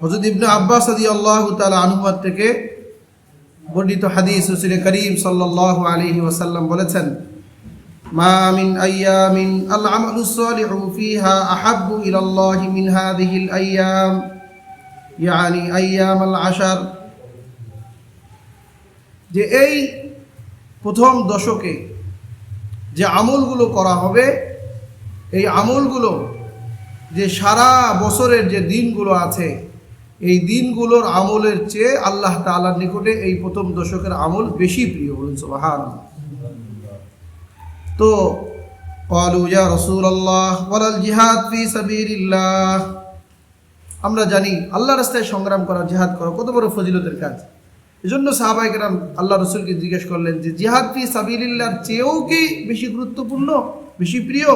হযরত ইবনে আব্বাস রাদিয়াল্লাহু তাআলা আনহুমা থেকে বর্ণিত হাদিস, রাসূল করিম সাল্লাল্লাহু আলাইহি ওয়াসাল্লাম বলেছেন, মা মিন আইয়ামিন আল আমালুস সালিহু ফিহা আহাব্বু ইলাল্লাহি মিন হাযিহিল আইয়াম, ইয়ানি আইয়ামাল আশর। যে এই প্রথম দশকে যে আমলগুলো করা হবে, এই আমলগুলো যে সারা বছরের যে দিনগুলো আছে, এই দিনগুলোর আমলের চেয়ে আল্লাহ তাআলার নিকটে এই প্রথম দশকের আমল বেশি প্রিয়। বলুন সুবহানাল্লাহ। তো ক্বালু ইয়া রাসূলুল্লাহ ওয়ালাল জিহাদ ফি সাবিলিল্লাহ, আমরা জানি আল্লাহর রাস্তায় সংগ্রাম করা, জিহাদ করা কত বড় ফজিলতের কাজ। এজন্য সাহাবায়ে কেরাম আল্লাহ রাসূলকে জিজ্ঞেস করলেন যে জিহাদ ফি সাবিলিল্লাহর চেয়েও কি বেশি গুরুত্বপূর্ণ, বেশি প্রিয়?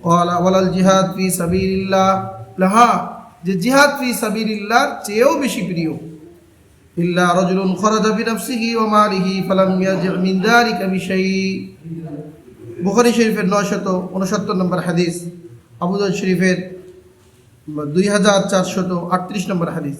ক্বালা ওয়ালাল জিহাদ ফি সাবিলিল্লাহ, হ্যাঁ, যে জিহাদ ফি সাবিলিল্লাহর চেয়েও বেশি প্রিয়। ইল্লা রাজুলুন খারাজা বিনাফসিহি ওয়া মালিহি ফালাম ইয়াজি' মিন যালিকা বিশাই। বুখারী শরীফের 969 নম্বর হাদিস, আবু দাউদ শরীফের 2438 নম্বর হাদিস।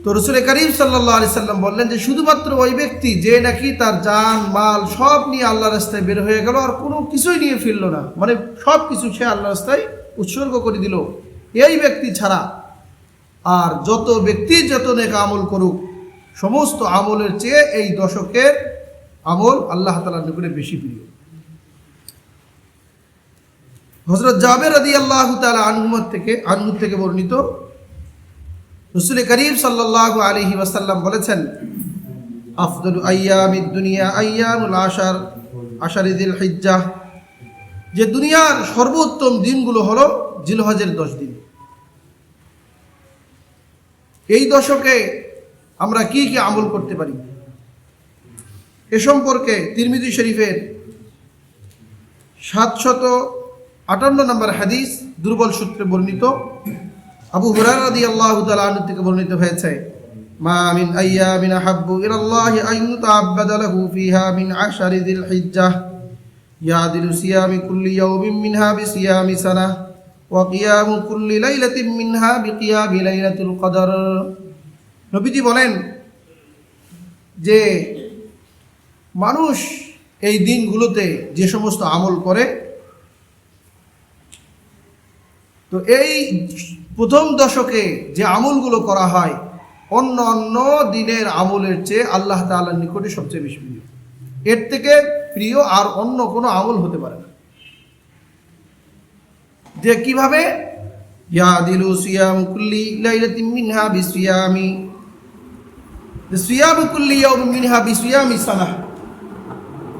তো রাসূল করিম সাল্লাল্লাহু আলাইহি সাল্লাম বললেন যে শুধুমাত্র ওই ব্যক্তি যে নাকি তার জান মাল সব নিয়ে আল্লাহর রাস্তায় বের হয়ে গেল আর কোনো কিছুই নিয়ে ফিরল না, মানে সব কিছু সে আল্লাহর রাস্তায় উৎসর্গ করে দিল, এই ব্যক্তি ছাড়া আর যত ব্যক্তি যত নেক আমল করুক, সমস্ত আমলের চেয়ে এই দশকের আমল আল্লাহ তাআলার নিকটে বেশি প্রিয়। হযরত জাবের রাদিয়াল্লাহু তাআলা আনহু থেকে বর্ণিত, রাসূল করিম সাল্লাল্লাহু আলাইহি ওয়াসাল্লাম বলেছেন, আফদালু আইয়ামিদ দুনিয়া আইয়ামুল আশারি যিল হিজ্জাহ, যে দুনিয়ার সর্বোত্তম দিনগুলো হলো জিলহজের 10 দিন। এই দশকে আমরা কি কি আমল করতে পারি এ সম্পর্কে তিরমিজি শরীফের 758 নম্বর হাদিস দুর্বল সূত্রে বর্ণিত, আবু হুরায়রা রাদিয়াল্লাহু তাআলা আনহু থেকে বর্ণিত হয়েছে, মা মিন আইয়ামিন আহাব্বু ইলাল্লাহি আন ইউতাআব্বাদা লাহু ফিহা মিন আশারি যিল হিজ্জাহ ইয়াদিলু সিয়ামি কুল্লি ইয়াউমিন মিনহা বিসিয়ামি সানাহ ওয়া কিয়ামু কুল্লি লাইলাতিন মিনহা বিকিয়ামি লাইলাতুল কদর। নবীজি বলেন যে মানুষ এই দিনগুলোতে যে সমস্ত আমল করে, তো এই প্রথম দশকে যে আমলগুলো করা হয় অন্য অন্য দিনের আমলের চেয়ে আল্লাহ তাআলার নিকটে সবচেয়ে বেশি প্রিয়। এর থেকে প্রিয় আর অন্য কোনো আমল হতে পারে না। যে কিভাবে? ইয়াদিলু সিয়াম কুল্লি লাইলাতিন মিনহা বিসিয়ামি, সিয়াম কুল্লি ইয়াউমিন মিনহা বিসিয়ামি সানাহ,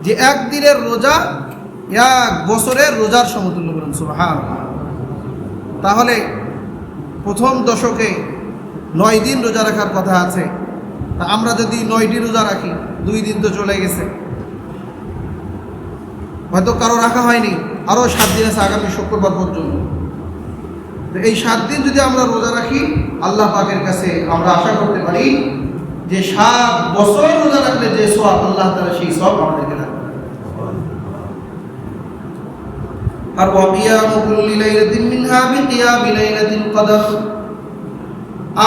যে একদিনের রোজা এক বছরের রোজার সমতুল্য। বলুন সুবহানাল্লাহ। তাহলে প্রথম দশকে 9 দিন রোজা রাখার কথা আছে, তা আমরা যদি 9টি রোজা রাখি, 2 দিন তো চলে গেছে, হয়তো কারো রাখা হয়নি, আরও 7 দিন আছে আগামী শুক্রবার পর্যন্ত। তো এই 7 দিন যদি আমরা রোজা রাখি, আল্লাহ পাকের কাছে আমরা আশা করতে পারি যে 7 বছর রোজা রাখলে যে সওয়াব, আল্লাহ তাআলা সেই সওয়াব আমাদেরকে রাখবেন। আর ওয়া কিয়ামু কুল্লি লাইলাতিন মিনহা বিকিয়ামি লাইলাতুল কদর,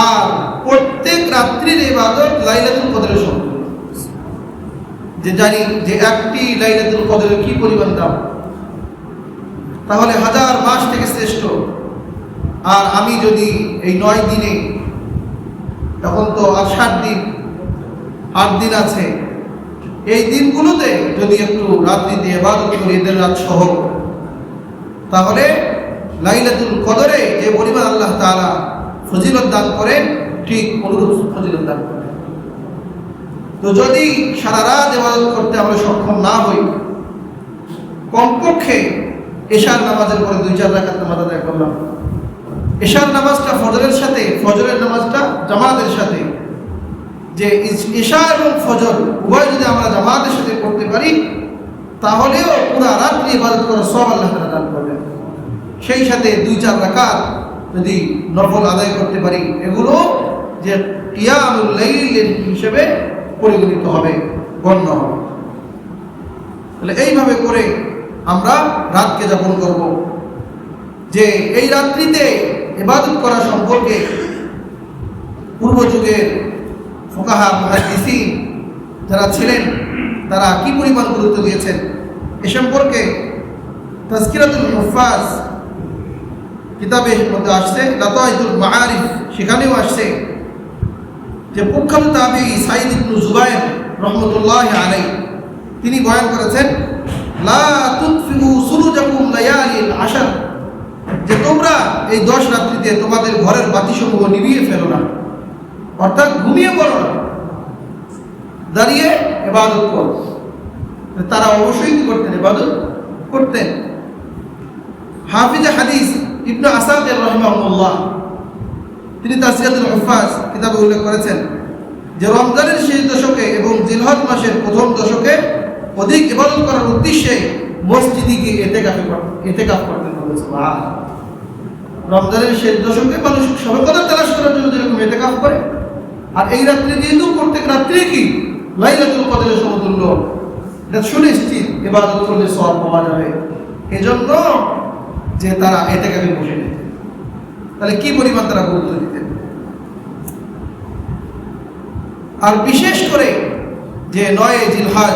আর প্রত্যেক রাত্রির ইবাদত লাইলাতুল কদরের সমান। যে জানি যে একটি লাইলাতুল কদরের কি পরিমাণ দাম, তাহলে 1000 মাস থেকে শ্রেষ্ঠ। আর আমি যদি এই 9 দিনে, তখন তো আর 7 দিন, 8 দিন আছে, এই দিনগুলোতে যদি একটু রাত্রিতে ইবাদত করি, ঈদের রাত সহ, তাহলে লাইলাতুল কদরে যে পরিমাণ আল্লাহ তাআলা ফজিলত দান করেন, ঠিক অনুরূপ ফজিলত দান করেন। তো যদি সারা রাত ইবাদত করতে আমরা সক্ষম না হই, কমপক্ষে এশার নামাজের পরে 2-4 রাকাত নামাজ আদায় করলাম। এশার নামাজটা ফজরের সাথে, ফজরের নামাজটা জামাতের সাথে, যে এশা এবং ফজর উভয় যদি আমরা জামাতের সাথে করতে পারি, তাহলেও পুরা রাত্রি ইবাদত করার সওয়াব আল্লাহ তাআলা দান করবেন। সেই সাথে 2-4 রাকাত যদি নফল আদায় করতে পারি, এগুলো যে কিয়ামুল লাইল হিসেবে পরিগণিত হবে, গণ্য হবে। তাহলে এইভাবে করে আমরা রাতকে যাপন করব। যে এই রাত্রিতে ইবাদত করা সম্পর্কে পূর্ব যুগের ফুকাহা মুহাদ্দিসিন যারা ছিলেন তারা কি পরিমাণ গুরুত্ব দিয়েছেন এ সম্পর্কে তাজকিরাতুল হুফাজ কিতাবের মধ্যে আসছে, লাতাইতুল মাআরিফ সেখানেও আসছে যে প্রখ্যাত তাবী সাঈদ ইবনে জুবায়ের রাহমাতুল্লাহি আলাইহি তিনি বয়ান করেছেন, লা তুতফিউ সুরুজাকুম লায়ালিল আশর, যে তোমরা এই 10 রাত্রিতে তোমাদের ঘরের বাতিসমূহ নিভিয়ে ফেলো না, অর্থাৎ ঘুমিয়ে পড়ো না, দাঁড়িয়ে ইবাদত করো। তারা অবশ্যই কি করতেন? ইবাদত করতেন। হাফিজে হাদিস ইবনে আসাকির রাহিমাহুল্লাহ তিনি তাজকিরাতুল হুফাজ কিতাবে উল্লেখ করেছেন যে রমজানের শেষ দশকে এবং জিলহজ মাসের প্রথম দশকে অধিক ইবাদত করার উদ্দেশ্যে মসজিদে গিয়ে ইতিকাফ করতেন। রমজানের শেষ দশকে মানুষ শবে কদর তালাশ করার জন্য যেরকম ইতিকাফ করে, আর এই রাত্রে যেহেতু প্রত্যেক রাত্রে কি লাইলাতুল কদরের সমতুল্য, এটা সুনিশ্চিত ইবাদত করলে সওয়াব পাওয়া যাবে, এজন্য যে তারা ইতিকাফে বসে যেতেন। তাহলে কি পরিমাণ তারা গুরুত্ব দিতেন। আর বিশেষ করে যে 9 জিলহজ